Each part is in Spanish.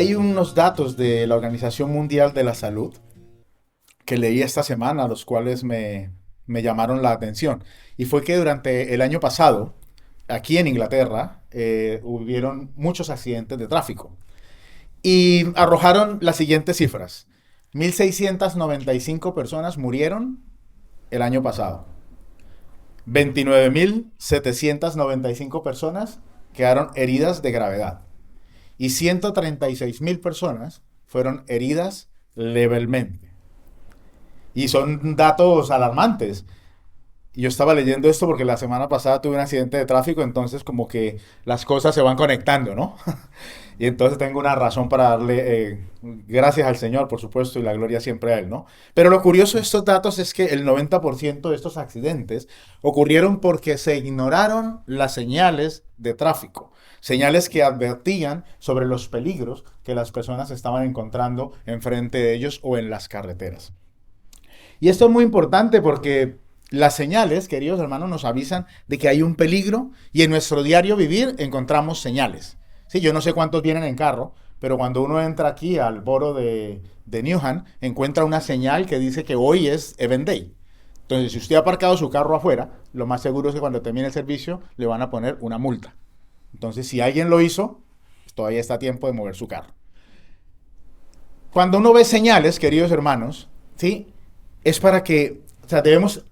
Hay unos datos de la Organización Mundial de la Salud que leí esta semana, los cuales me llamaron la atención. Y fue que durante el año pasado, aquí en Inglaterra, hubieron muchos accidentes de tráfico. Y arrojaron las siguientes cifras. 1.695 personas murieron el año pasado. 29.795 personas quedaron heridas de gravedad. Y 136.000 personas fueron heridas levemente. Y son datos alarmantes. Yo estaba leyendo esto porque la semana pasada tuve un accidente de tráfico, entonces como que las cosas se van conectando, ¿no? Y entonces tengo una razón para darle gracias al Señor, por supuesto, y la gloria siempre a Él, ¿no? Pero lo curioso de estos datos es que el 90% de estos accidentes ocurrieron porque se ignoraron las señales de tráfico, señales que advertían sobre los peligros que las personas estaban encontrando enfrente de ellos o en las carreteras. Y esto es muy importante porque las señales, queridos hermanos, nos avisan de que hay un peligro y en nuestro diario vivir encontramos señales. Sí, yo no sé cuántos vienen en carro, pero cuando uno entra aquí al boro de Newham, encuentra una señal que dice que hoy es Event Day. Entonces, si usted ha aparcado su carro afuera, lo más seguro es que cuando termine el servicio le van a poner una multa. Entonces, si alguien lo hizo, todavía está a tiempo de mover su carro. Cuando uno ve señales, queridos hermanos, ¿sí? Es para que, o sea, debemos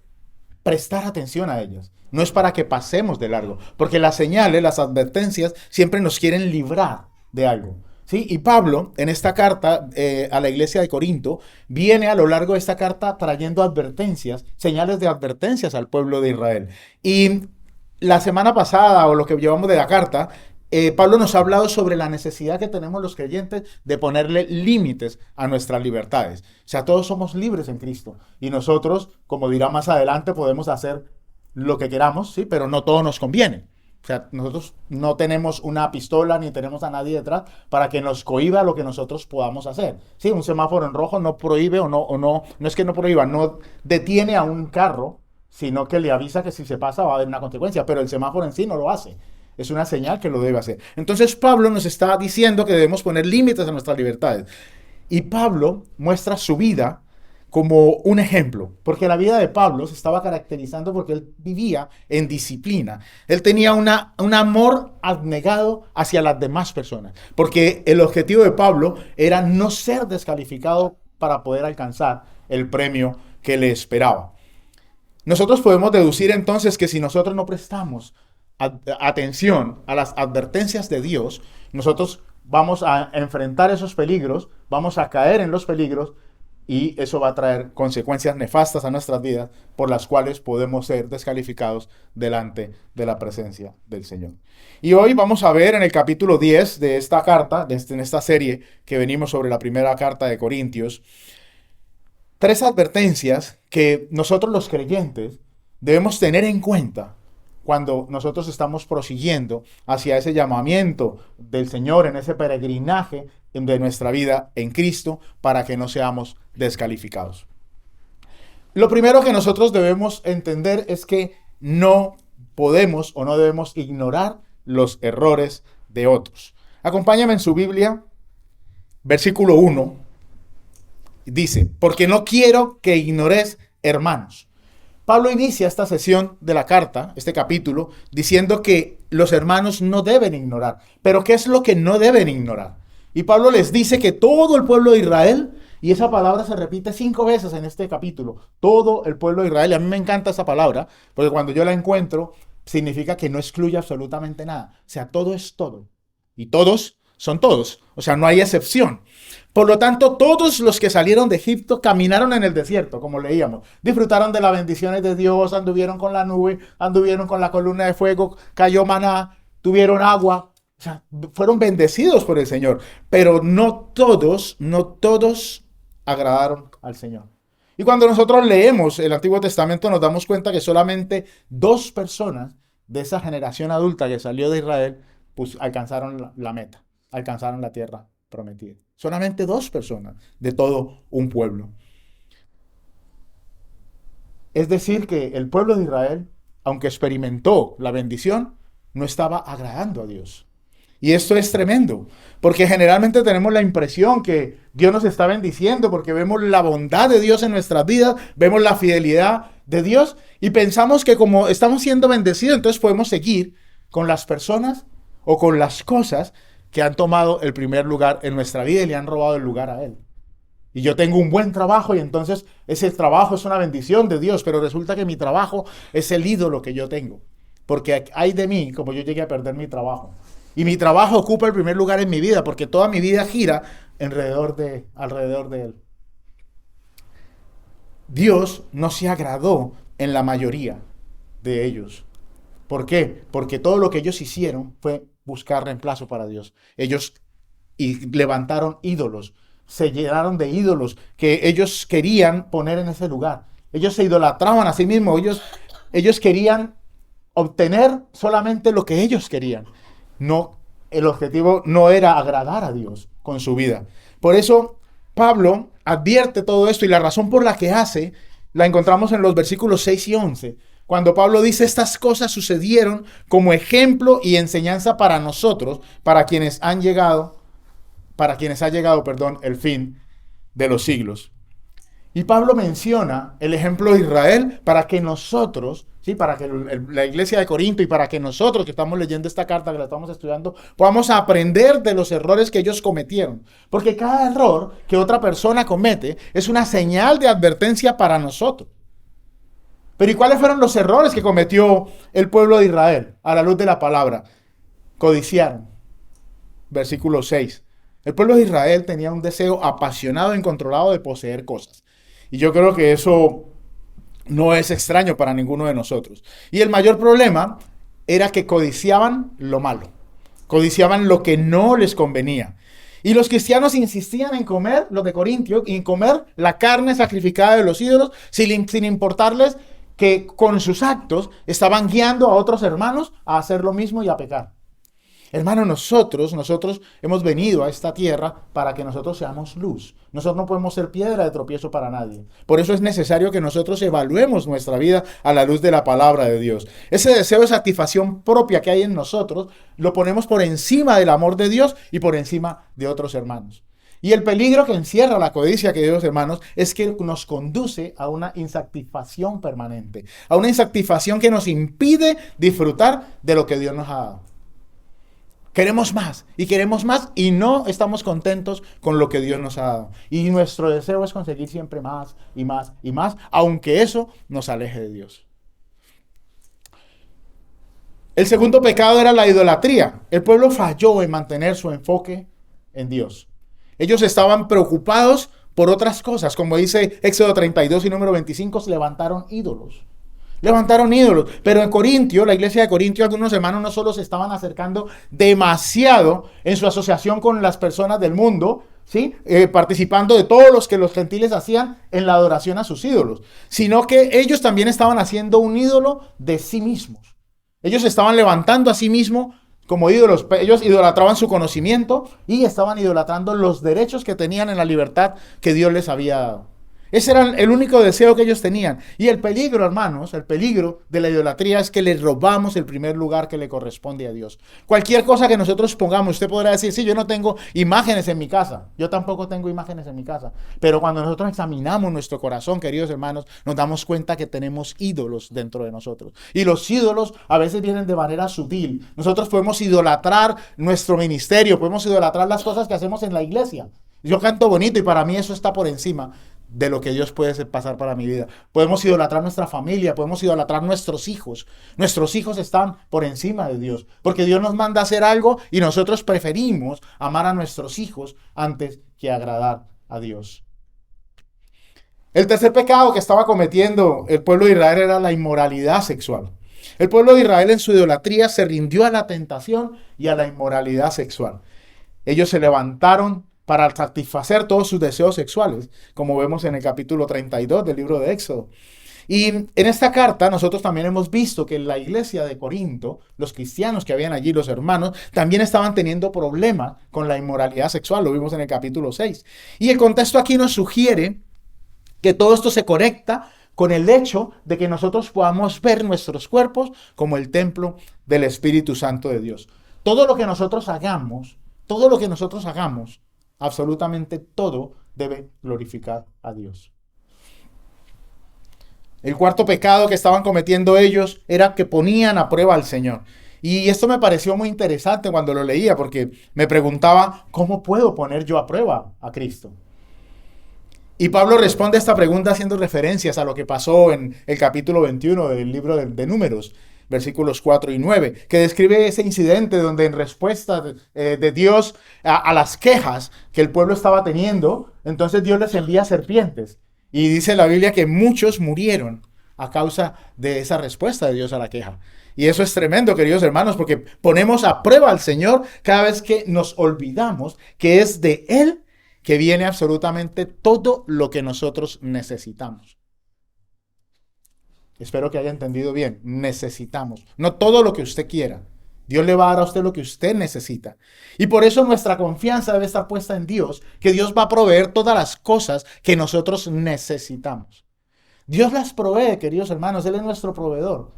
prestar atención a ellas. No es para que pasemos de largo, porque las señales, las advertencias, siempre nos quieren librar de algo. ¿Sí? Y Pablo, en esta carta a la iglesia de Corinto, viene a lo largo de esta carta trayendo advertencias, señales de advertencias al pueblo de Israel. Y la semana pasada, o lo que llevamos de la carta, Pablo nos ha hablado sobre la necesidad que tenemos los creyentes de ponerle límites a nuestras libertades. O sea, todos somos libres en Cristo. Y nosotros, como dirá más adelante, podemos hacer lo que queramos, ¿sí? Pero no todo nos conviene. O sea, nosotros no tenemos una pistola ni tenemos a nadie detrás para que nos cohíba lo que nosotros podamos hacer. Sí, un semáforo en rojo no prohíbe no es que no prohíba, no detiene a un carro, sino que le avisa que si se pasa va a haber una consecuencia, pero el semáforo en sí no lo hace. Es una señal que lo debe hacer. Entonces Pablo nos está diciendo que debemos poner límites a nuestras libertades. Y Pablo muestra su vida como un ejemplo, porque la vida de Pablo se estaba caracterizando porque él vivía en disciplina. Él tenía un amor abnegado hacia las demás personas, porque el objetivo de Pablo era no ser descalificado para poder alcanzar el premio que le esperaba. Nosotros podemos deducir entonces que si nosotros no prestamos atención a las advertencias de Dios, nosotros vamos a enfrentar esos peligros, vamos a caer en los peligros y eso va a traer consecuencias nefastas a nuestras vidas por las cuales podemos ser descalificados delante de la presencia del Señor. Y hoy vamos a ver en el capítulo 10 de esta carta, en esta serie que venimos sobre la primera carta de Corintios, tres advertencias que nosotros los creyentes debemos tener en cuenta cuando nosotros estamos prosiguiendo hacia ese llamamiento del Señor en ese peregrinaje de nuestra vida en Cristo para que no seamos descalificados. Lo primero que nosotros debemos entender es que no podemos o no debemos ignorar los errores de otros. Acompáñame en su Biblia, versículo 1, dice, porque no quiero que ignores, hermanos. Pablo inicia esta sesión de la carta, este capítulo, diciendo que los hermanos no deben ignorar. Pero ¿qué es lo que no deben ignorar? Y Pablo les dice que todo el pueblo de Israel, y esa palabra se repite 5 veces en este capítulo, todo el pueblo de Israel, y a mí me encanta esa palabra, porque cuando yo la encuentro, significa que no excluye absolutamente nada. O sea, todo es todo. Y todos son todos. O sea, no hay excepción. Por lo tanto, todos los que salieron de Egipto caminaron en el desierto, como leíamos. Disfrutaron de las bendiciones de Dios, anduvieron con la nube, anduvieron con la columna de fuego, cayó maná, tuvieron agua. O sea, fueron bendecidos por el Señor. Pero no todos agradaron al Señor. Y cuando nosotros leemos el Antiguo Testamento nos damos cuenta que solamente 2 personas de esa generación adulta que salió de Israel pues alcanzaron la meta, alcanzaron la tierra prometida. Solamente 2 personas de todo un pueblo. Es decir, que el pueblo de Israel, aunque experimentó la bendición, no estaba agradando a Dios. Y esto es tremendo, porque generalmente tenemos la impresión que Dios nos está bendiciendo, porque vemos la bondad de Dios en nuestras vidas, vemos la fidelidad de Dios y pensamos que como estamos siendo bendecidos, entonces podemos seguir con las personas o con las cosas que han tomado el primer lugar en nuestra vida y le han robado el lugar a Él. Y yo tengo un buen trabajo y entonces ese trabajo es una bendición de Dios, pero resulta que mi trabajo es el ídolo que yo tengo. Porque hay de mí como yo llegué a perder mi trabajo. Y mi trabajo ocupa el primer lugar en mi vida, porque toda mi vida gira alrededor de Él. Dios no se agradó en la mayoría de ellos. ¿Por qué? Porque todo lo que ellos hicieron fue buscar reemplazo para Dios. Ellos levantaron ídolos, se llenaron de ídolos que ellos querían poner en ese lugar. Ellos se idolatraban a sí mismos, ellos querían obtener solamente lo que ellos querían. No, el objetivo no era agradar a Dios con su vida. Por eso Pablo advierte todo esto y la razón por la que hace la encontramos en los versículos 6 y 11. Cuando Pablo dice estas cosas sucedieron como ejemplo y enseñanza para nosotros, para quienes ha llegado, el fin de los siglos. Y Pablo menciona el ejemplo de Israel para que nosotros, ¿sí? Para que la iglesia de Corinto y para que nosotros que estamos leyendo esta carta, que la estamos estudiando, podamos aprender de los errores que ellos cometieron. Porque cada error que otra persona comete es una señal de advertencia para nosotros. Pero ¿y cuáles fueron los errores que cometió el pueblo de Israel a la luz de la palabra? Codiciaron. Versículo 6. El pueblo de Israel tenía un deseo apasionado e incontrolado de poseer cosas. Y yo creo que eso no es extraño para ninguno de nosotros. Y el mayor problema era que codiciaban lo malo. Codiciaban lo que no les convenía. Y los cristianos insistían en comer, los de Corintio, en comer la carne sacrificada de los ídolos, sin importarles que con sus actos estaban guiando a otros hermanos a hacer lo mismo y a pecar. Hermano, nosotros hemos venido a esta tierra para que nosotros seamos luz. Nosotros no podemos ser piedra de tropiezo para nadie. Por eso es necesario que nosotros evaluemos nuestra vida a la luz de la palabra de Dios. Ese deseo de satisfacción propia que hay en nosotros, lo ponemos por encima del amor de Dios y por encima de otros hermanos. Y el peligro que encierra la codicia, queridos hermanos, es que nos conduce a una insatisfacción permanente, a una insatisfacción que nos impide disfrutar de lo que Dios nos ha dado. Queremos más y no estamos contentos con lo que Dios nos ha dado. Y nuestro deseo es conseguir siempre más y más y más, aunque eso nos aleje de Dios. El segundo pecado era la idolatría. El pueblo falló en mantener su enfoque en Dios. Ellos estaban preocupados por otras cosas, como dice Éxodo 32 y número 25, se levantaron ídolos. Pero en Corintio, la iglesia de Corintio, algunos hermanos no solo se estaban acercando demasiado en su asociación con las personas del mundo, ¿sí? Participando de todos los que los gentiles hacían en la adoración a sus ídolos, sino que ellos también estaban haciendo un ídolo de sí mismos. Ellos estaban levantando a sí mismos como ídolos. Ellos idolatraban su conocimiento y estaban idolatrando los derechos que tenían en la libertad que Dios les había dado. Ese era el único deseo que ellos tenían. Y el peligro, hermanos, el peligro de la idolatría es que le robamos el primer lugar que le corresponde a Dios. Cualquier cosa que nosotros pongamos, usted podrá decir, sí, yo no tengo imágenes en mi casa. Yo tampoco tengo imágenes en mi casa. Pero cuando nosotros examinamos nuestro corazón, queridos hermanos, nos damos cuenta que tenemos ídolos dentro de nosotros. Y los ídolos a veces vienen de manera sutil. Nosotros podemos idolatrar nuestro ministerio, podemos idolatrar las cosas que hacemos en la iglesia. Yo canto bonito y para mí eso está por encima de lo que Dios puede pasar para mi vida. Podemos idolatrar nuestra familia, podemos idolatrar nuestros hijos. Nuestros hijos están por encima de Dios, porque Dios nos manda a hacer algo y nosotros preferimos amar a nuestros hijos antes que agradar a Dios. El tercer pecado que estaba cometiendo el pueblo de Israel era la inmoralidad sexual. El pueblo de Israel en su idolatría se rindió a la tentación y a la inmoralidad sexual. Ellos se levantaron para satisfacer todos sus deseos sexuales, como vemos en el capítulo 32 del libro de Éxodo. Y en esta carta nosotros también hemos visto que en la iglesia de Corinto, los cristianos que habían allí, los hermanos, también estaban teniendo problemas con la inmoralidad sexual, lo vimos en el capítulo 6. Y el contexto aquí nos sugiere que todo esto se conecta con el hecho de que nosotros podamos ver nuestros cuerpos como el templo del Espíritu Santo de Dios. todo lo que nosotros hagamos, absolutamente todo debe glorificar a Dios. El cuarto pecado que estaban cometiendo ellos era que ponían a prueba al Señor. Y esto me pareció muy interesante cuando lo leía, porque me preguntaba, ¿cómo puedo poner yo a prueba a Cristo? Y Pablo responde a esta pregunta haciendo referencias a lo que pasó en el capítulo 21 del libro de Números, versículos 4 y 9, que describe ese incidente donde en respuesta de Dios a las quejas que el pueblo estaba teniendo, entonces Dios les envía serpientes. Y dice la Biblia que muchos murieron a causa de esa respuesta de Dios a la queja. Y eso es tremendo, queridos hermanos, porque ponemos a prueba al Señor cada vez que nos olvidamos que es de Él que viene absolutamente todo lo que nosotros necesitamos. Espero que haya entendido bien. Necesitamos. No todo lo que usted quiera. Dios le va a dar a usted lo que usted necesita. Y por eso nuestra confianza debe estar puesta en Dios, que Dios va a proveer todas las cosas que nosotros necesitamos. Dios las provee, queridos hermanos. Él es nuestro proveedor.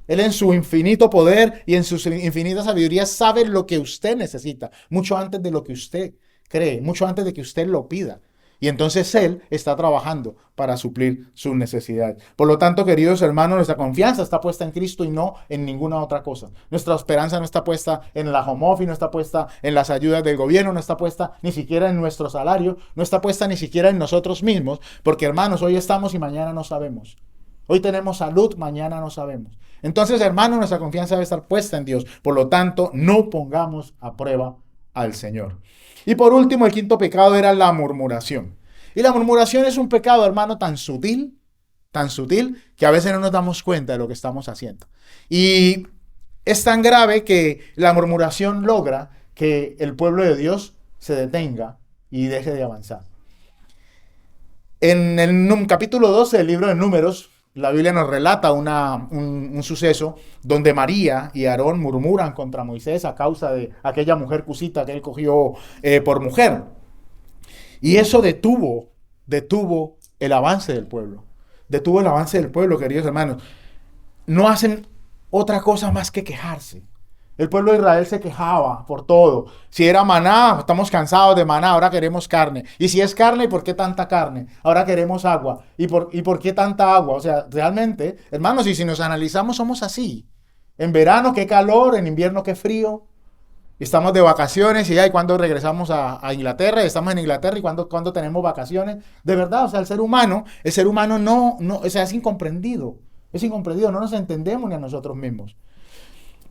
Él en su infinito poder y en su infinita sabiduría sabe lo que usted necesita, mucho antes de lo que usted cree, mucho antes de que usted lo pida. Y entonces Él está trabajando para suplir sus necesidades. Por lo tanto, queridos hermanos, nuestra confianza está puesta en Cristo y no en ninguna otra cosa. Nuestra esperanza no está puesta en la home office, no está puesta en las ayudas del gobierno, no está puesta ni siquiera en nuestro salario, no está puesta ni siquiera en nosotros mismos, porque hermanos, hoy estamos y mañana no sabemos. Hoy tenemos salud, mañana no sabemos. Entonces, hermanos, nuestra confianza debe estar puesta en Dios. Por lo tanto, no pongamos a prueba al Señor. Y por último, el quinto pecado era la murmuración. Y la murmuración es un pecado, hermano, tan sutil, que a veces no nos damos cuenta de lo que estamos haciendo. Y es tan grave que la murmuración logra que el pueblo de Dios se detenga y deje de avanzar. En el capítulo 12 del libro de Números, la Biblia nos relata un suceso donde María y Aarón murmuran contra Moisés a causa de aquella mujer cusita que él cogió por mujer. Y eso detuvo el avance del pueblo. Detuvo el avance del pueblo, queridos hermanos. No hacen otra cosa más que quejarse. El pueblo de Israel se quejaba por todo. Si era maná, estamos cansados de maná, ahora queremos carne. Y si es carne, ¿por qué tanta carne? Ahora queremos agua. ¿Y por qué tanta agua? O sea, realmente, hermanos, y si nos analizamos, somos así. En verano, qué calor, en invierno, qué frío. Estamos de vacaciones y cuando regresamos a Inglaterra, estamos en Inglaterra y cuando tenemos vacaciones. De verdad, o sea, el ser humano no, o sea, es incomprendido. Es incomprendido, no nos entendemos ni a nosotros mismos.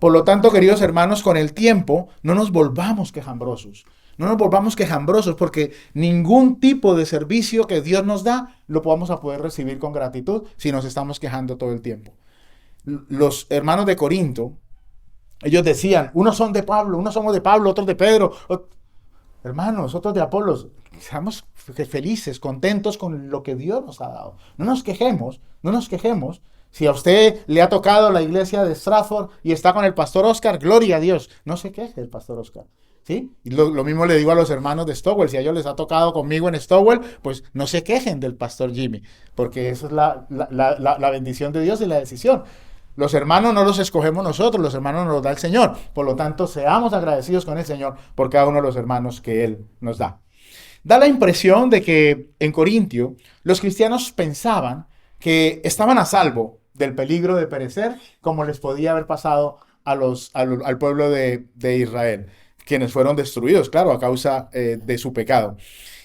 Por lo tanto, queridos hermanos, con el tiempo no nos volvamos quejambrosos. No nos volvamos quejambrosos porque ningún tipo de servicio que Dios nos da lo vamos a poder recibir con gratitud si nos estamos quejando todo el tiempo. Los hermanos de Corinto, ellos decían, unos son de Pablo, unos somos de Pablo, otros de Pedro. Hermanos, otros de Apolos. Seamos felices, contentos con lo que Dios nos ha dado. No nos quejemos. Si a usted le ha tocado la iglesia de Stratford y está con el pastor Oscar, gloria a Dios. No se queje el pastor Oscar. ¿Sí? Y lo mismo le digo a los hermanos de Stowell. Si a ellos les ha tocado conmigo en Stowell, pues no se quejen del pastor Jimmy, porque eso es la bendición de Dios y la decisión. Los hermanos no los escogemos nosotros, los hermanos nos los da el Señor. Por lo tanto, seamos agradecidos con el Señor por cada uno de los hermanos que Él nos da. Da la impresión de que en Corintio los cristianos pensaban que estaban a salvo del peligro de perecer, como les podía haber pasado al pueblo de Israel, quienes fueron destruidos, claro, a causa de su pecado.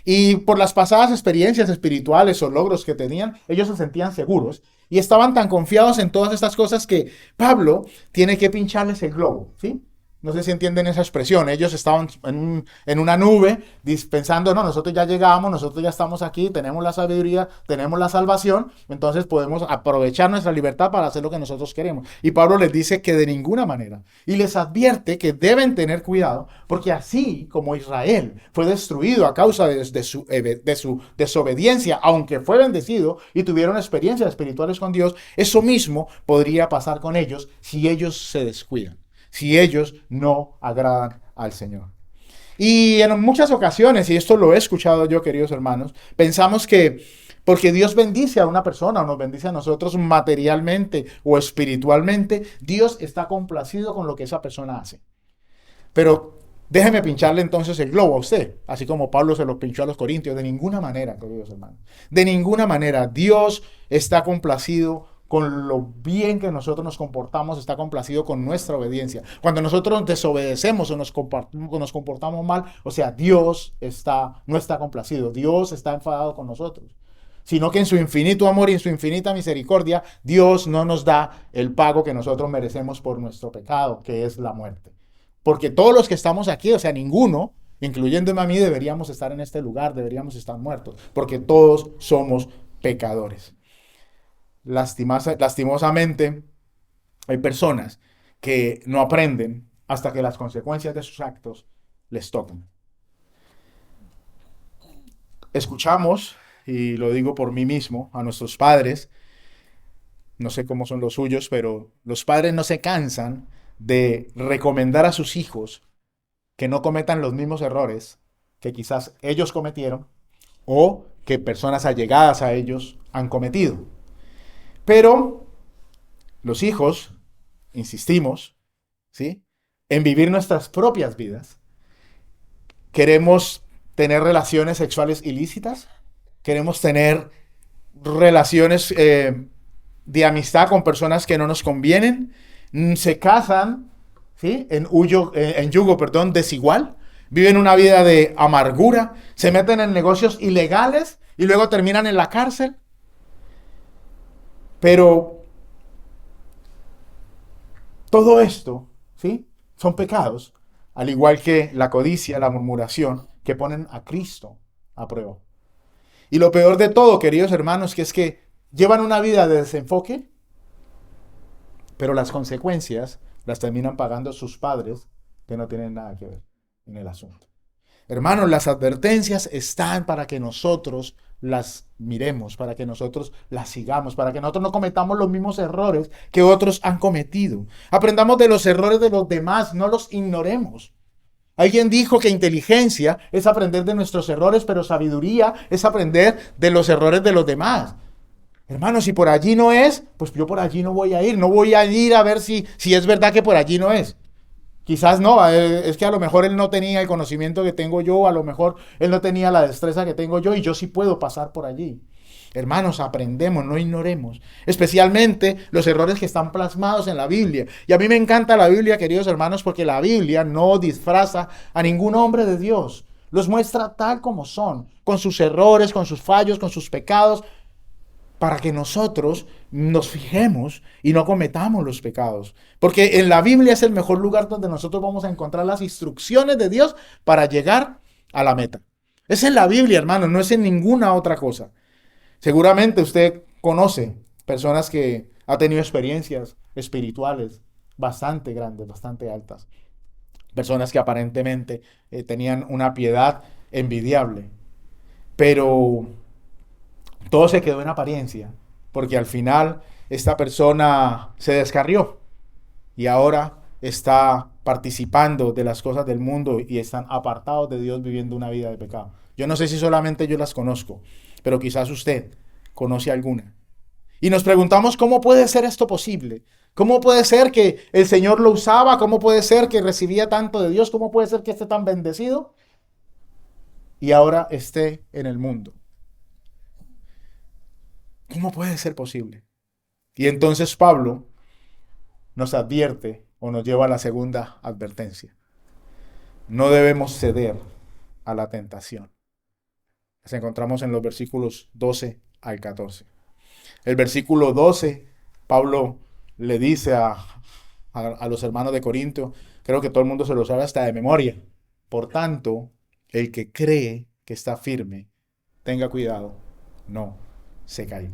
Y por las pasadas experiencias espirituales o logros que tenían, ellos se sentían seguros y estaban tan confiados en todas estas cosas que Pablo tiene que pincharles el globo, ¿sí? No sé si entienden esa expresión. Ellos estaban en una nube pensando, no, nosotros ya llegamos, nosotros ya estamos aquí, tenemos la sabiduría, tenemos la salvación, entonces podemos aprovechar nuestra libertad para hacer lo que nosotros queremos. Y Pablo les dice que de ninguna manera. Y les advierte que deben tener cuidado, porque así como Israel fue destruido a causa de su desobediencia, aunque fue bendecido y tuvieron experiencias espirituales con Dios, eso mismo podría pasar con ellos si ellos se descuidan, si ellos no agradan al Señor. Y en muchas ocasiones, y esto lo he escuchado yo, queridos hermanos, pensamos que porque Dios bendice a una persona o nos bendice a nosotros materialmente o espiritualmente, Dios está complacido con lo que esa persona hace. Pero déjeme pincharle entonces el globo a usted, así como Pablo se lo pinchó a los corintios. De ninguna manera, queridos hermanos. De ninguna manera. Dios está complacido con lo bien que nosotros nos comportamos, está complacido con nuestra obediencia. Cuando nosotros desobedecemos o nos comportamos mal, o sea, no está complacido, Dios está enfadado con nosotros. Sino que en su infinito amor y en su infinita misericordia, Dios no nos da el pago que nosotros merecemos por nuestro pecado, que es la muerte. Porque todos los que estamos aquí, o sea, ninguno, incluyéndome a mí, deberíamos estar en este lugar, deberíamos estar muertos, porque todos somos pecadores. Lastimosamente, hay personas que no aprenden hasta que las consecuencias de sus actos les tocan. Escuchamos, y lo digo por mí mismo, a nuestros padres, no sé cómo son los suyos, pero los padres no se cansan de recomendar a sus hijos que no cometan los mismos errores que quizás ellos cometieron o que personas allegadas a ellos han cometido. Pero los hijos, insistimos, ¿sí?, en vivir nuestras propias vidas. Queremos tener relaciones sexuales ilícitas, queremos tener relaciones de amistad con personas que no nos convienen, se casan, ¿sí?, en yugo, desigual, viven una vida de amargura, se meten en negocios ilegales y luego terminan en la cárcel. Pero todo esto, ¿sí?, son pecados, al igual que la codicia, la murmuración, que ponen a Cristo a prueba. Y lo peor de todo, queridos hermanos, que es que llevan una vida de desenfoque, pero las consecuencias las terminan pagando sus padres, que no tienen nada que ver en el asunto. Hermanos, las advertencias están para que nosotros las miremos, para que nosotros las sigamos, para que nosotros no cometamos los mismos errores que otros han cometido. Aprendamos de los errores de los demás, no los ignoremos. Alguien dijo que inteligencia es aprender de nuestros errores, pero sabiduría es aprender de los errores de los demás. Hermanos, si por allí no es, pues yo por allí no voy a ir. No voy a ir a ver si es verdad que por allí no es. Quizás no, es que a lo mejor él no tenía el conocimiento que tengo yo, a lo mejor él no tenía la destreza que tengo yo y yo sí puedo pasar por allí. Hermanos, aprendemos, no ignoremos, especialmente los errores que están plasmados en la Biblia. Y a mí me encanta la Biblia, queridos hermanos, porque la Biblia no disfraza a ningún hombre de Dios. Los muestra tal como son, con sus errores, con sus fallos, con sus pecados, para que nosotros nos fijemos y no cometamos los pecados. Porque en la Biblia es el mejor lugar donde nosotros vamos a encontrar las instrucciones de Dios para llegar a la meta. Es en la Biblia, hermano, no es en ninguna otra cosa. Seguramente usted conoce personas que han tenido experiencias espirituales bastante grandes, bastante altas. Personas que aparentemente tenían una piedad envidiable. Pero todo se quedó en apariencia, porque al final esta persona se descarrió y ahora está participando de las cosas del mundo y están apartados de Dios viviendo una vida de pecado. Yo no sé si solamente yo las conozco, pero quizás usted conoce alguna. Y nos preguntamos cómo puede ser esto posible. ¿Cómo puede ser que el Señor lo usaba? ¿Cómo puede ser que recibía tanto de Dios? ¿Cómo puede ser que esté tan bendecido y ahora esté en el mundo? ¿Cómo puede ser posible? Y entonces Pablo nos advierte o nos lleva a la segunda advertencia. No debemos ceder a la tentación. Las encontramos en los versículos 12 al 14. El versículo 12, Pablo le dice a los hermanos de Corinto, creo que todo el mundo se lo sabe hasta de memoria. Por tanto, el que cree que está firme, tenga cuidado, no se caiga.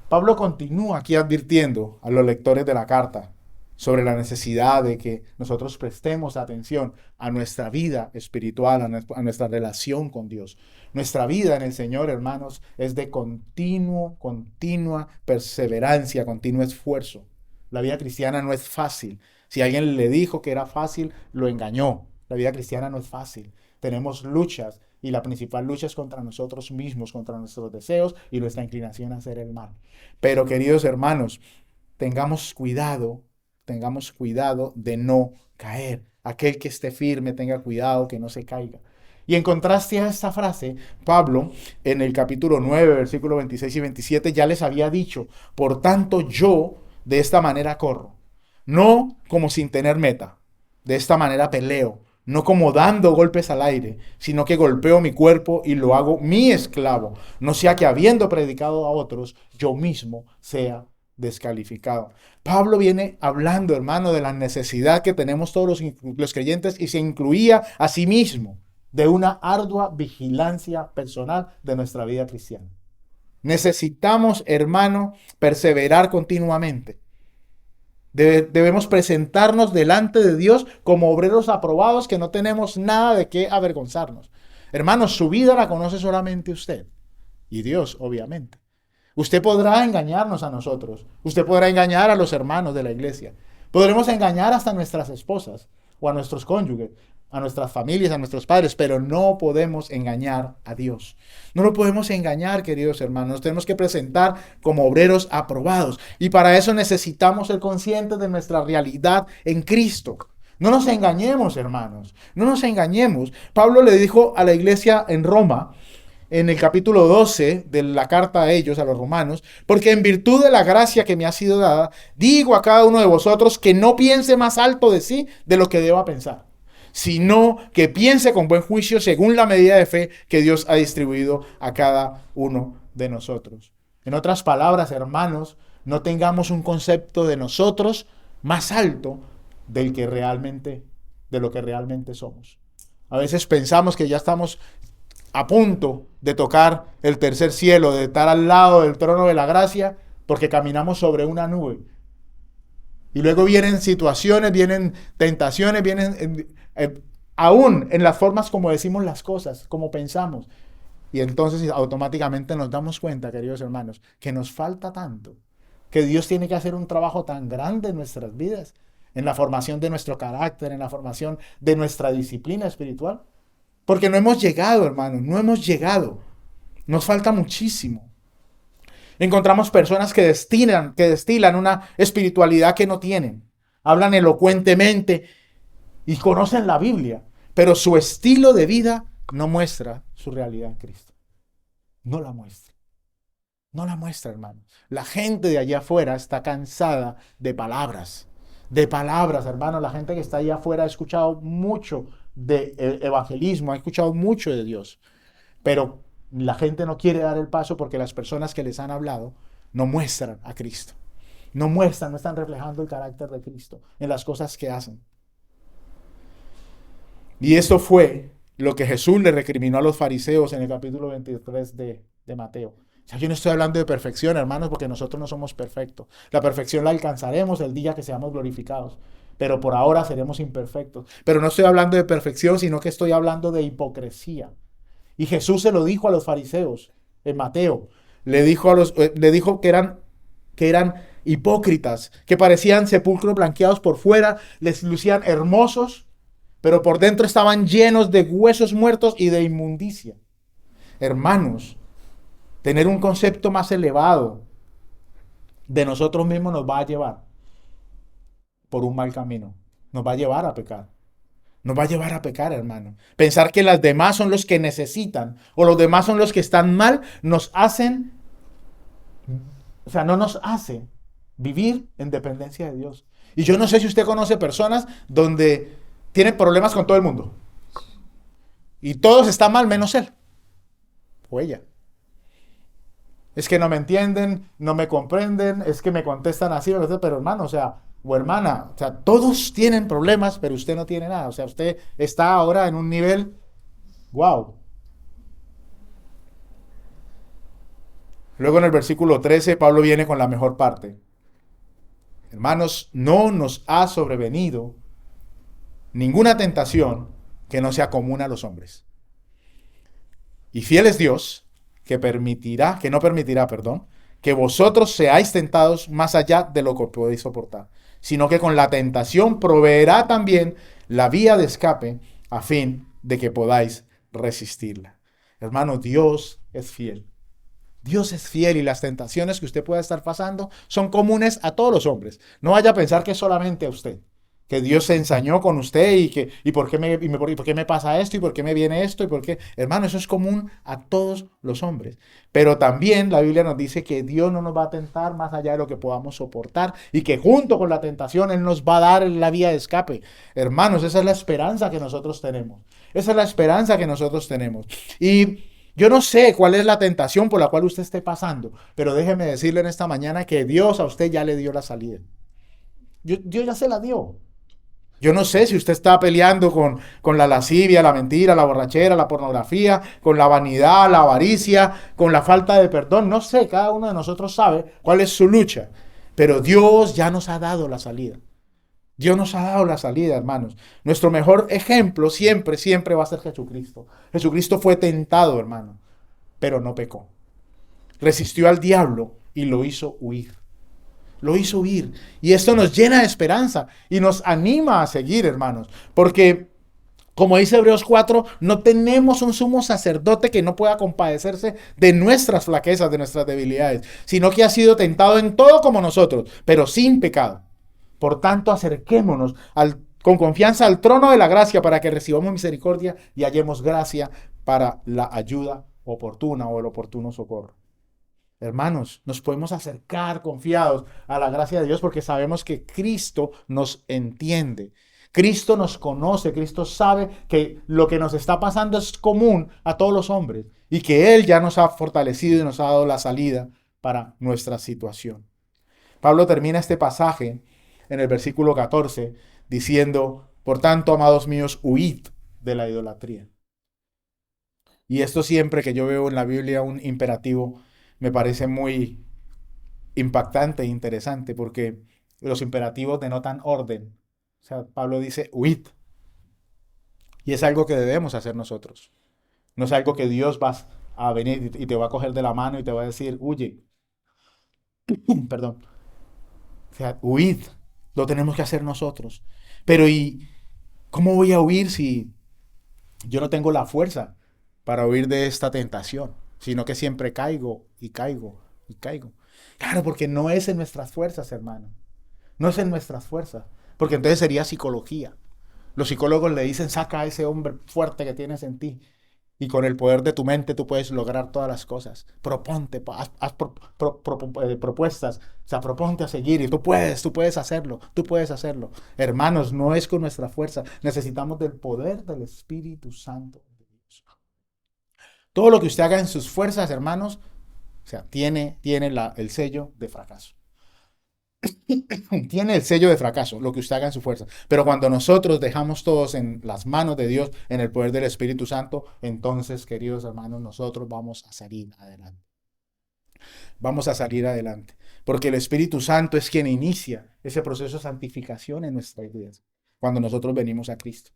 Pablo continúa aquí advirtiendo a los lectores de la carta sobre la necesidad de que nosotros prestemos atención a nuestra vida espiritual, a nuestra relación con Dios. Nuestra vida en el Señor, hermanos, es de continua perseverancia, continuo esfuerzo. La vida cristiana no es fácil. Si alguien le dijo que era fácil, lo engañó. La vida cristiana no es fácil. Tenemos luchas y la principal lucha es contra nosotros mismos, contra nuestros deseos y nuestra inclinación a hacer el mal. Pero, queridos hermanos, tengamos cuidado tengamos cuidado de no caer. Aquel que esté firme, tenga cuidado que no se caiga. Y en contraste a esta frase, Pablo, en el capítulo 9, versículos 26 y 27, ya les había dicho, por tanto yo de esta manera corro, no como sin tener meta, de esta manera peleo, no como dando golpes al aire, sino que golpeo mi cuerpo y lo hago mi esclavo, no sea que habiendo predicado a otros, yo mismo sea descalificado. Pablo viene hablando, hermano, de la necesidad que tenemos todos los creyentes y se incluía a sí mismo de una ardua vigilancia personal de nuestra vida cristiana. Necesitamos, hermano, perseverar continuamente. Debemos presentarnos delante de Dios como obreros aprobados que no tenemos nada de qué avergonzarnos. Hermanos, su vida la conoce solamente usted y Dios, obviamente. Usted podrá engañarnos a nosotros. Usted podrá engañar a los hermanos de la iglesia. Podremos engañar hasta a nuestras esposas o a nuestros cónyuges, a nuestras familias, a nuestros padres, pero no podemos engañar a Dios. No lo podemos engañar, queridos hermanos. Nos tenemos que presentar como obreros aprobados. Y para eso necesitamos ser conscientes de nuestra realidad en Cristo. No nos engañemos, hermanos. No nos engañemos. Pablo le dijo a la iglesia en Roma, en el capítulo 12 de la carta a ellos, a los romanos, porque en virtud de la gracia que me ha sido dada, digo a cada uno de vosotros que no piense más alto de sí de lo que deba pensar, sino que piense con buen juicio según la medida de fe que Dios ha distribuido a cada uno de nosotros. En otras palabras, hermanos, no tengamos un concepto de nosotros más alto de lo que realmente somos. A veces pensamos que ya estamos a punto de tocar el tercer cielo, de estar al lado del trono de la gracia, porque caminamos sobre una nube. Y luego vienen situaciones, vienen tentaciones, aún en las formas como decimos las cosas, como pensamos. Y entonces automáticamente nos damos cuenta, queridos hermanos, que nos falta tanto, que Dios tiene que hacer un trabajo tan grande en nuestras vidas, en la formación de nuestro carácter, en la formación de nuestra disciplina espiritual. Porque no hemos llegado, hermanos, no hemos llegado. Nos falta muchísimo. Encontramos personas que destilan una espiritualidad que no tienen. Hablan elocuentemente y conocen la Biblia, pero su estilo de vida no muestra su realidad en Cristo. No la muestra. No la muestra, hermano. La gente de allá afuera está cansada de palabras. De palabras, hermano. La gente que está allá afuera ha escuchado mucho de evangelismo, ha escuchado mucho de Dios, pero la gente no quiere dar el paso porque las personas que les han hablado no muestran a Cristo, no están reflejando el carácter de Cristo en las cosas que hacen. Y esto fue lo que Jesús le recriminó a los fariseos en el capítulo 23 de Mateo. O sea, yo no estoy hablando de perfección, hermanos, porque nosotros no somos perfectos. La perfección la alcanzaremos el día que seamos glorificados, pero por ahora seremos imperfectos. Pero no estoy hablando de perfección, sino que estoy hablando de hipocresía. Y Jesús se lo dijo a los fariseos en Mateo. Le dijo que eran hipócritas, que parecían sepulcros blanqueados por fuera, les lucían hermosos, pero por dentro estaban llenos de huesos muertos y de inmundicia. Hermanos, tener un concepto más elevado de nosotros mismos nos va a llevar por un mal camino. Nos va a llevar a pecar. Nos va a llevar a pecar, hermano. Pensar que las demás son los que necesitan o los demás son los que están mal, no nos hace vivir en dependencia de Dios. Y yo no sé si usted conoce personas donde tienen problemas con todo el mundo. Y todos están mal menos él o ella. Es que no me entienden, no me comprenden, es que me contestan así, pero hermano, o hermana, todos tienen problemas, pero usted no tiene nada. Usted está ahora en un nivel, wow. Luego en el versículo 13, Pablo viene con la mejor parte. Hermanos, no nos ha sobrevenido ninguna tentación que no sea común a los hombres. Y fiel es Dios, que no permitirá, que vosotros seáis tentados más allá de lo que podéis soportar, sino que con la tentación proveerá también la vía de escape a fin de que podáis resistirla. Hermano, Dios es fiel. Dios es fiel y las tentaciones que usted pueda estar pasando son comunes a todos los hombres. No vaya a pensar que es solamente a usted, que Dios se ensañó con usted y por qué me pasa esto y por qué me viene esto y por qué. Hermano, eso es común a todos los hombres. Pero también la Biblia nos dice que Dios no nos va a tentar más allá de lo que podamos soportar y que junto con la tentación Él nos va a dar la vía de escape. Hermanos, esa es la esperanza que nosotros tenemos. Esa es la esperanza que nosotros tenemos. Y yo no sé cuál es la tentación por la cual usted esté pasando, pero déjeme decirle en esta mañana que Dios a usted ya le dio la salida. Dios ya se la dio. Yo no sé si usted está peleando con la lascivia, la mentira, la borrachera, la pornografía, con la vanidad, la avaricia, con la falta de perdón. No sé, cada uno de nosotros sabe cuál es su lucha. Pero Dios ya nos ha dado la salida. Dios nos ha dado la salida, hermanos. Nuestro mejor ejemplo siempre, siempre va a ser Jesucristo. Jesucristo fue tentado, hermano, pero no pecó. Resistió al diablo y lo hizo huir. Lo hizo huir. Y esto nos llena de esperanza y nos anima a seguir, hermanos. Porque, como dice Hebreos 4, no tenemos un sumo sacerdote que no pueda compadecerse de nuestras flaquezas, de nuestras debilidades, sino que ha sido tentado en todo como nosotros, pero sin pecado. Por tanto, acerquémonos con confianza al trono de la gracia para que recibamos misericordia y hallemos gracia para la ayuda oportuna o el oportuno socorro. Hermanos, nos podemos acercar confiados a la gracia de Dios porque sabemos que Cristo nos entiende. Cristo nos conoce, Cristo sabe que lo que nos está pasando es común a todos los hombres y que Él ya nos ha fortalecido y nos ha dado la salida para nuestra situación. Pablo termina este pasaje en el versículo 14 diciendo, por tanto, amados míos, huid de la idolatría. Y esto siempre que yo veo en la Biblia un imperativo me parece muy impactante e interesante porque los imperativos denotan orden. O sea, Pablo dice, huid. Y es algo que debemos hacer nosotros. No es algo que Dios va a venir y te va a coger de la mano y te va a decir, huye. Perdón. O sea, huid. Lo tenemos que hacer nosotros. Pero ¿y cómo voy a huir si yo no tengo la fuerza para huir de esta tentación? Sino que siempre caigo y caigo y caigo. Claro, porque no es en nuestras fuerzas, hermano. No es en nuestras fuerzas. Porque entonces sería psicología. Los psicólogos le dicen, saca a ese hombre fuerte que tienes en ti. Y con el poder de tu mente tú puedes lograr todas las cosas. Proponte, haz propuestas. O sea, proponte a seguir y tú puedes hacerlo. Tú puedes hacerlo. Hermanos, no es con nuestra fuerza. Necesitamos del poder del Espíritu Santo de Dios. Todo lo que usted haga en sus fuerzas, hermanos, o sea, tiene el sello de fracaso. Tiene el sello de fracaso, lo que usted haga en su fuerza. Pero cuando nosotros dejamos todos en las manos de Dios, en el poder del Espíritu Santo, entonces, queridos hermanos, nosotros vamos a salir adelante. Vamos a salir adelante. Porque el Espíritu Santo es quien inicia ese proceso de santificación en nuestras vidas, cuando nosotros venimos a Cristo.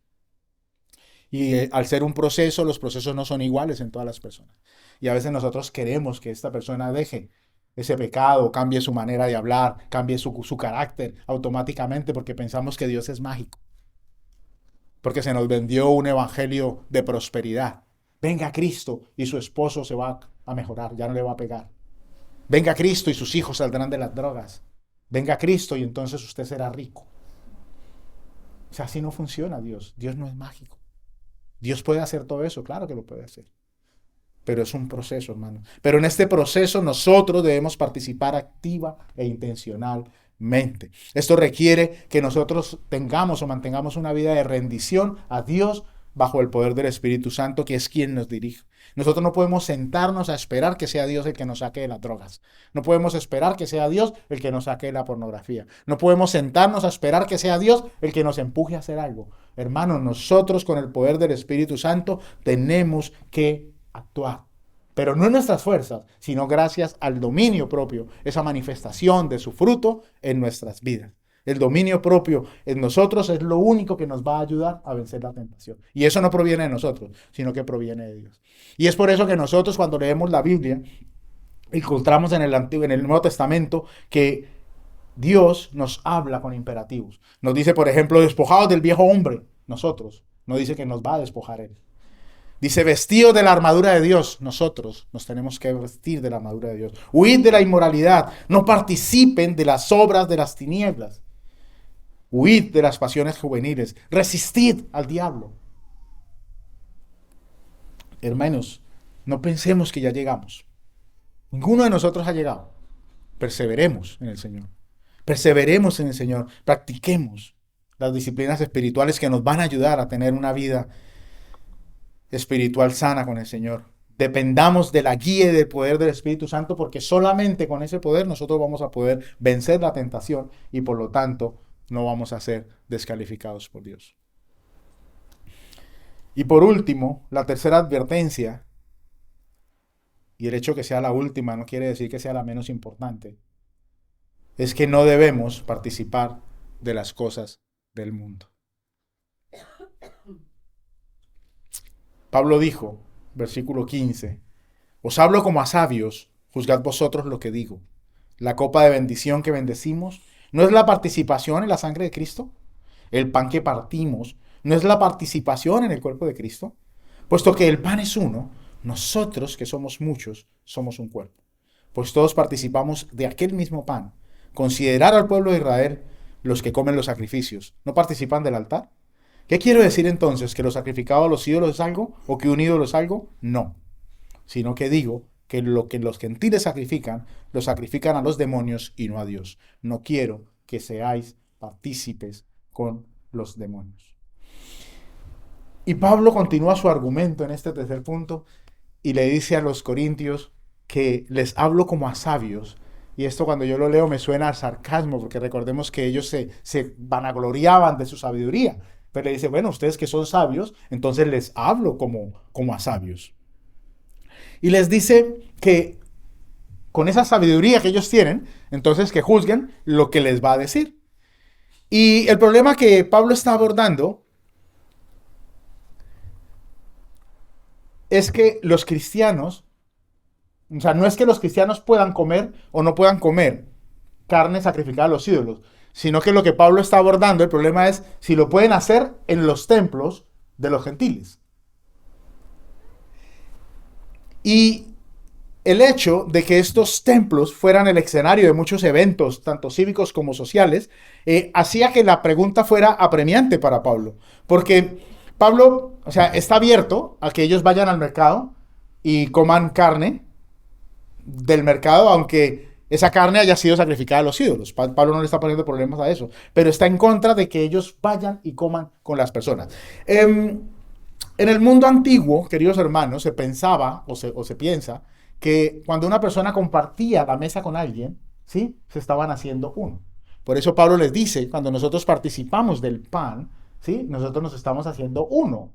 Y al ser un proceso, los procesos no son iguales en todas las personas. Y a veces nosotros queremos que esta persona deje ese pecado, cambie su manera de hablar, cambie su carácter automáticamente porque pensamos que Dios es mágico. Porque se nos vendió un evangelio de prosperidad. Venga Cristo y su esposo se va a mejorar, ya no le va a pegar. Venga Cristo y sus hijos saldrán de las drogas. Venga Cristo y entonces usted será rico. O sea, así no funciona Dios. Dios no es mágico. Dios puede hacer todo eso, claro que lo puede hacer. Pero es un proceso, hermano. Pero en este proceso nosotros debemos participar activa e intencionalmente. Esto requiere que nosotros tengamos o mantengamos una vida de rendición a Dios bajo el poder del Espíritu Santo, que es quien nos dirige. Nosotros no podemos sentarnos a esperar que sea Dios el que nos saque de las drogas. No podemos esperar que sea Dios el que nos saque de la pornografía. No podemos sentarnos a esperar que sea Dios el que nos empuje a hacer algo. Hermanos, nosotros con el poder del Espíritu Santo tenemos que actuar. Pero no en nuestras fuerzas, sino gracias al dominio propio, esa manifestación de su fruto en nuestras vidas. El dominio propio en nosotros es lo único que nos va a ayudar a vencer la tentación. Y eso no proviene de nosotros, sino que proviene de Dios. Y es por eso que nosotros cuando leemos la Biblia, encontramos en el Nuevo Testamento que Dios nos habla con imperativos. Nos dice, por ejemplo, despojados del viejo hombre, nosotros. No dice que nos va a despojar Él. Dice, vestidos de la armadura de Dios. Nosotros nos tenemos que vestir de la armadura de Dios. Huid de la inmoralidad. No participen de las obras de las tinieblas. Huid de las pasiones juveniles. Resistid al diablo. Hermanos, no pensemos que ya llegamos. Ninguno de nosotros ha llegado. Perseveremos en el Señor. Perseveremos en el Señor. Practiquemos las disciplinas espirituales que nos van a ayudar a tener una vida espiritual sana con el Señor. Dependamos de la guía y del poder del Espíritu Santo, porque solamente con ese poder nosotros vamos a poder vencer la tentación y por lo tanto no vamos a ser descalificados por Dios. Y por último, la tercera advertencia, y el hecho que sea la última no quiere decir que sea la menos importante, es que no debemos participar de las cosas del mundo. Pablo dijo, versículo 15, os hablo como a sabios, juzgad vosotros lo que digo. La copa de bendición que bendecimos, ¿no es la participación en la sangre de Cristo? El pan que partimos, ¿no es la participación en el cuerpo de Cristo? Puesto que el pan es uno, nosotros que somos muchos, somos un cuerpo. Pues todos participamos de aquel mismo pan. Considerar al pueblo de Israel los que comen los sacrificios, ¿no participan del altar? ¿Qué quiero decir entonces? ¿Que lo sacrificado a los ídolos es algo? ¿O que un ídolo es algo? No. Sino que digo que lo que los gentiles sacrifican, lo sacrifican a los demonios y no a Dios. No quiero que seáis partícipes con los demonios. Y Pablo continúa su argumento en este tercer punto y le dice a los corintios que les hablo como a sabios. Y esto cuando yo lo leo me suena a sarcasmo, porque recordemos que ellos se vanagloriaban de su sabiduría. Pero le dice, bueno, ustedes que son sabios, entonces les hablo como a sabios. Y les dice que con esa sabiduría que ellos tienen, entonces que juzguen lo que les va a decir. Y el problema que Pablo está abordando es que los cristianos, o sea, no es que los cristianos puedan comer o no puedan comer carne sacrificada a los ídolos, sino que lo que Pablo está abordando, el problema es si lo pueden hacer en los templos de los gentiles. Y el hecho de que estos templos fueran el escenario de muchos eventos, tanto cívicos como sociales, hacía que la pregunta fuera apremiante para Pablo. Porque Pablo, o sea, está abierto a que ellos vayan al mercado y coman carne del mercado, aunque esa carne haya sido sacrificada a los ídolos. Pablo no le está poniendo problemas a eso, pero está en contra de que ellos vayan y coman con las personas. En el mundo antiguo, queridos hermanos, se pensaba o se piensa que cuando una persona compartía la mesa con alguien, ¿sí? Se estaban haciendo uno. Por eso Pablo les dice, cuando nosotros participamos del pan, ¿sí? Nosotros nos estamos haciendo uno,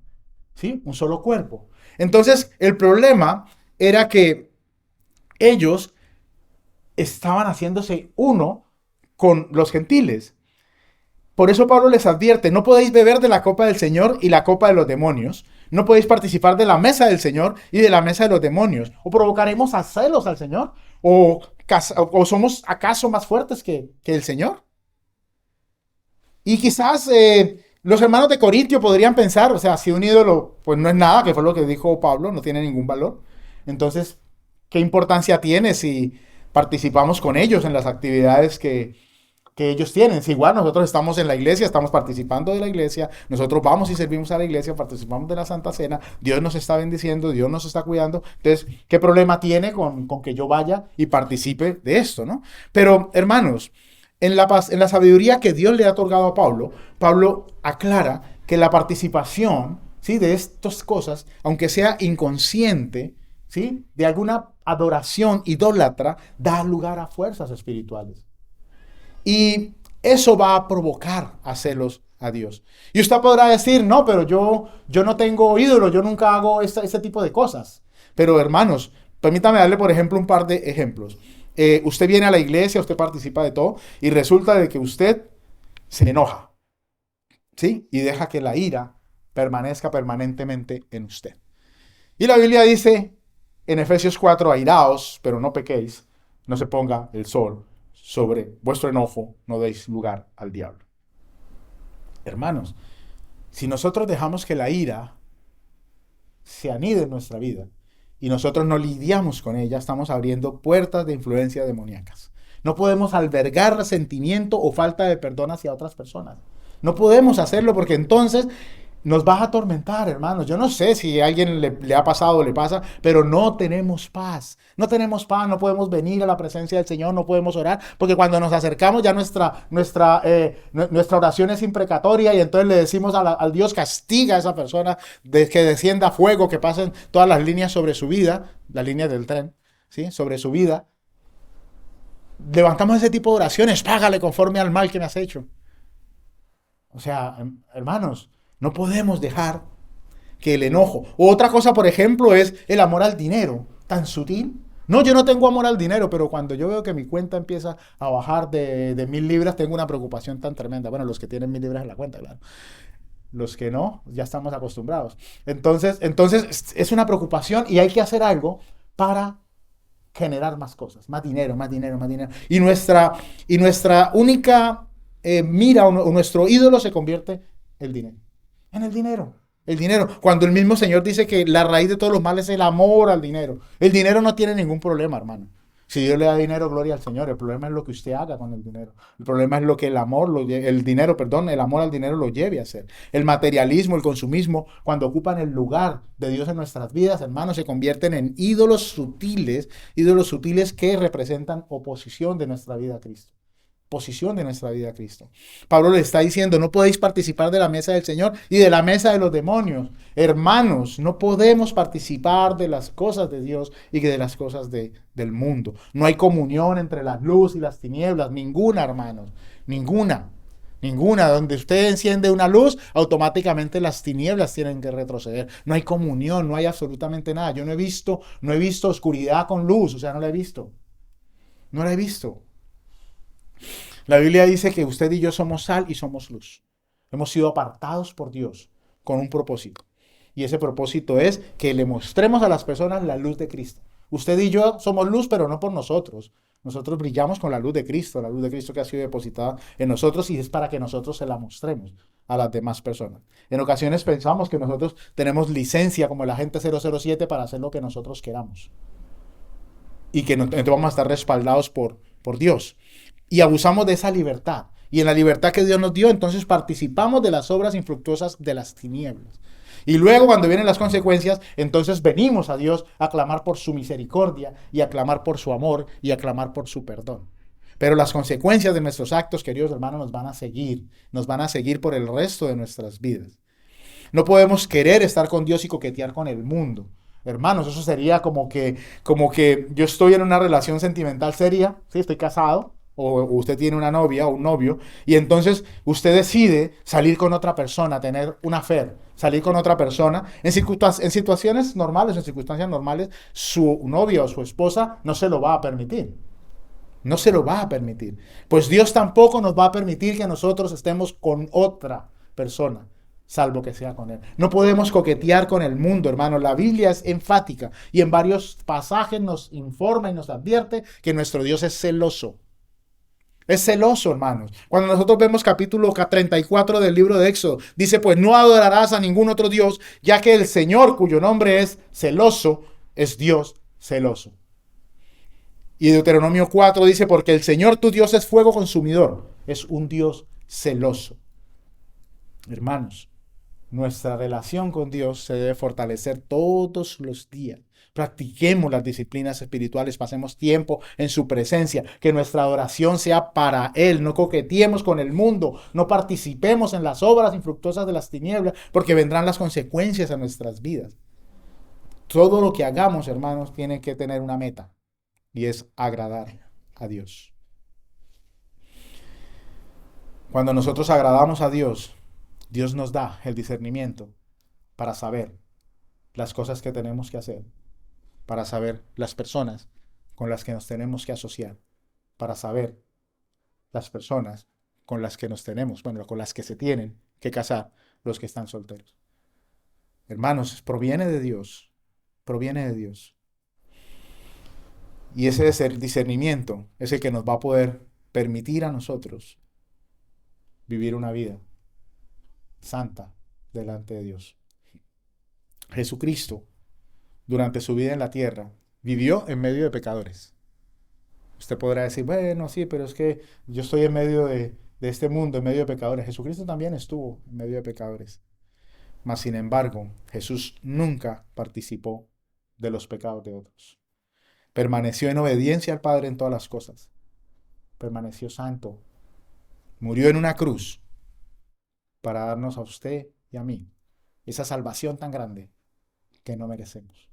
¿sí? Un solo cuerpo. Entonces, el problema era que ellos estaban haciéndose uno con los gentiles. Por eso Pablo les advierte, no podéis beber de la copa del Señor y la copa de los demonios. No podéis participar de la mesa del Señor y de la mesa de los demonios. ¿O provocaremos a celos al Señor? ¿O somos acaso más fuertes que el Señor? Y quizás los hermanos de Corintio podrían pensar, o sea, si un ídolo pues no es nada, que fue lo que dijo Pablo, no tiene ningún valor. Entonces, ¿qué importancia tiene si participamos con ellos en las actividades que ellos tienen? Si igual nosotros estamos en la iglesia, estamos participando de la iglesia, nosotros vamos y servimos a la iglesia, participamos de la Santa Cena, Dios nos está bendiciendo, Dios nos está cuidando, entonces, ¿qué problema tiene con que yo vaya y participe de esto, no? Pero, hermanos, en la sabiduría que Dios le ha otorgado a Pablo, Pablo aclara que la participación, ¿sí? De estas cosas, aunque sea inconsciente, ¿sí? De alguna adoración idólatra, da lugar a fuerzas espirituales. Y eso va a provocar a celos a Dios. Y usted podrá decir, no, pero yo no tengo ídolo, yo nunca hago ese tipo de cosas. Pero hermanos, permítame darle, por ejemplo, un par de ejemplos. Usted viene a la iglesia, usted participa de todo, y resulta de que usted se enoja, ¿sí? Y deja que la ira permanezca permanentemente en usted. Y la Biblia dice en Efesios 4, airaos, pero no pequéis, no se ponga el sol sobre vuestro enojo, no deis lugar al diablo. Hermanos, si nosotros dejamos que la ira se anida en nuestra vida y nosotros no lidiamos con ella, estamos abriendo puertas de influencia demoníacas. No podemos albergar resentimiento o falta de perdón hacia otras personas. No podemos hacerlo porque entonces nos vas a atormentar, hermanos. Yo no sé si a alguien le ha pasado o le pasa, pero no tenemos paz. No tenemos paz, no podemos venir a la presencia del Señor, no podemos orar, porque cuando nos acercamos ya nuestra oración es imprecatoria y entonces le decimos al Dios, castiga a esa persona, que descienda fuego, que pasen todas las líneas sobre su vida, las líneas del tren, ¿sí? Sobre su vida. Levantamos ese tipo de oraciones, págale conforme al mal que me has hecho. O sea, hermanos, no podemos dejar que el enojo. O otra cosa, por ejemplo, es el amor al dinero, tan sutil. No, yo no tengo amor al dinero, pero cuando yo veo que mi cuenta empieza a bajar de 1.000 libras, tengo una preocupación tan tremenda. Bueno, los que tienen 1.000 libras en la cuenta, claro. Los que no, ya estamos acostumbrados. Entonces es una preocupación y hay que hacer algo para generar más cosas, más dinero, más dinero, más dinero. Y nuestra única mira o nuestro ídolo se convierte el dinero. En el dinero. El dinero. Cuando el mismo Señor dice que la raíz de todos los males es el amor al dinero. El dinero no tiene ningún problema, hermano. Si Dios le da dinero, gloria al Señor. El problema es lo que usted haga con el dinero. El problema es lo que el amor al dinero lo lleve a hacer. El materialismo, el consumismo, cuando ocupan el lugar de Dios en nuestras vidas, hermanos, se convierten en ídolos sutiles que representan oposición de nuestra vida a Cristo. Posición de nuestra vida a Cristo. Pablo le está diciendo, no podéis participar de la mesa del Señor y de la mesa de los demonios. Hermanos, no podemos participar de las cosas de Dios y de las cosas del mundo. No hay comunión entre la luz y las tinieblas, ninguna, hermanos, ninguna. Ninguna. Donde usted enciende una luz, automáticamente las tinieblas tienen que retroceder. No hay comunión, no hay absolutamente nada. Yo no he visto oscuridad con luz, o sea, no la he visto. No la he visto. La Biblia dice que usted y yo somos sal y somos luz. Hemos sido apartados por Dios con un propósito. Y ese propósito es que le mostremos a las personas la luz de Cristo. Usted y yo somos luz, pero no por nosotros. Nosotros brillamos con la luz de Cristo que ha sido depositada en nosotros y es para que nosotros se la mostremos a las demás personas. En ocasiones pensamos que nosotros tenemos licencia como el agente 007 para hacer lo que nosotros queramos. Y que entonces vamos a estar respaldados por Dios. Y abusamos de esa libertad. Y en la libertad que Dios nos dio, entonces participamos de las obras infructuosas de las tinieblas. Y luego cuando vienen las consecuencias, entonces venimos a Dios a clamar por su misericordia y a clamar por su amor y a clamar por su perdón. Pero las consecuencias de nuestros actos, queridos hermanos, nos van a seguir por el resto de nuestras vidas. No podemos querer estar con Dios y coquetear con el mundo. Hermanos, eso sería como que yo estoy en una relación sentimental seria, ¿sí? Estoy casado, o usted tiene una novia o un novio, y entonces usted decide salir con otra persona, tener una affair, salir con otra persona. En situaciones normales, en circunstancias normales, su novia o su esposa no se lo va a permitir. No se lo va a permitir. Pues Dios tampoco nos va a permitir que nosotros estemos con otra persona, salvo que sea con Él. No podemos coquetear con el mundo, hermano. La Biblia es enfática y en varios pasajes nos informa y nos advierte que nuestro Dios es celoso. Es celoso, hermanos. Cuando nosotros vemos capítulo 34 del libro de Éxodo, dice, pues no adorarás a ningún otro Dios, ya que el Señor, cuyo nombre es celoso, es Dios celoso. Y Deuteronomio 4 dice, porque el Señor tu Dios es fuego consumidor, es un Dios celoso. Hermanos, nuestra relación con Dios se debe fortalecer todos los días. Practiquemos las disciplinas espirituales, pasemos tiempo en su presencia, que nuestra adoración sea para Él, no coqueteemos con el mundo, no participemos en las obras infructuosas de las tinieblas, porque vendrán las consecuencias a nuestras vidas. Todo lo que hagamos, hermanos, tiene que tener una meta, y es agradar a Dios. Cuando nosotros agradamos a Dios, Dios nos da el discernimiento para saber las cosas que tenemos que hacer, para saber las personas con las que nos tenemos que asociar, para saber las personas con las que con las que se tienen que casar los que están solteros. Hermanos, proviene de Dios, proviene de Dios. Y ese discernimiento es el que nos va a poder permitir a nosotros vivir una vida santa delante de Dios. Jesucristo, durante su vida en la tierra, vivió en medio de pecadores. Usted podrá decir, bueno, sí, pero es que yo estoy en medio de este mundo, en medio de pecadores. Jesucristo también estuvo en medio de pecadores. Mas, sin embargo, Jesús nunca participó de los pecados de otros. Permaneció en obediencia al Padre en todas las cosas. Permaneció santo. Murió en una cruz para darnos a usted y a mí esa salvación tan grande que no merecemos.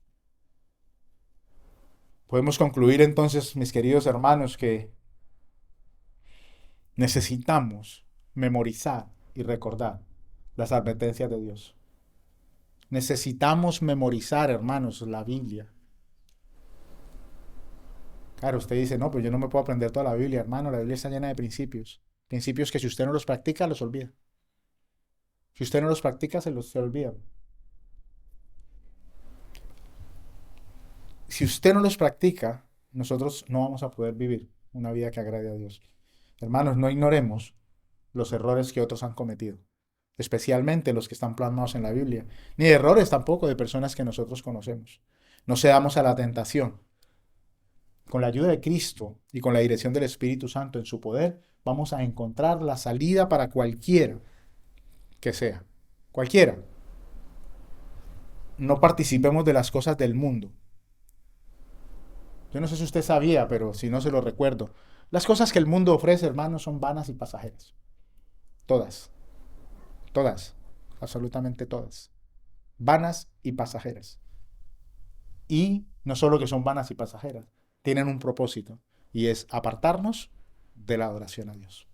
Podemos concluir entonces, mis queridos hermanos, que necesitamos memorizar y recordar las advertencias de Dios. Necesitamos memorizar, hermanos, la Biblia. Claro, usted dice, no, pues yo no me puedo aprender toda la Biblia, hermano. La Biblia está llena de principios. Principios que si usted no los practica, los olvida. Si usted no los practica, se olvida. Si usted no los practica, nosotros no vamos a poder vivir una vida que agrade a Dios. Hermanos, no ignoremos los errores que otros han cometido, especialmente los que están plasmados en la Biblia, ni errores tampoco de personas que nosotros conocemos. No cedamos a la tentación. Con la ayuda de Cristo y con la dirección del Espíritu Santo en su poder, vamos a encontrar la salida para cualquiera que sea. Cualquiera. No participemos de las cosas del mundo. Yo no sé si usted sabía, pero si no se lo recuerdo. Las cosas que el mundo ofrece, hermanos, son vanas y pasajeras. Todas. Todas. Absolutamente todas. Vanas y pasajeras. Y no solo que son vanas y pasajeras, tienen un propósito, y es apartarnos de la adoración a Dios.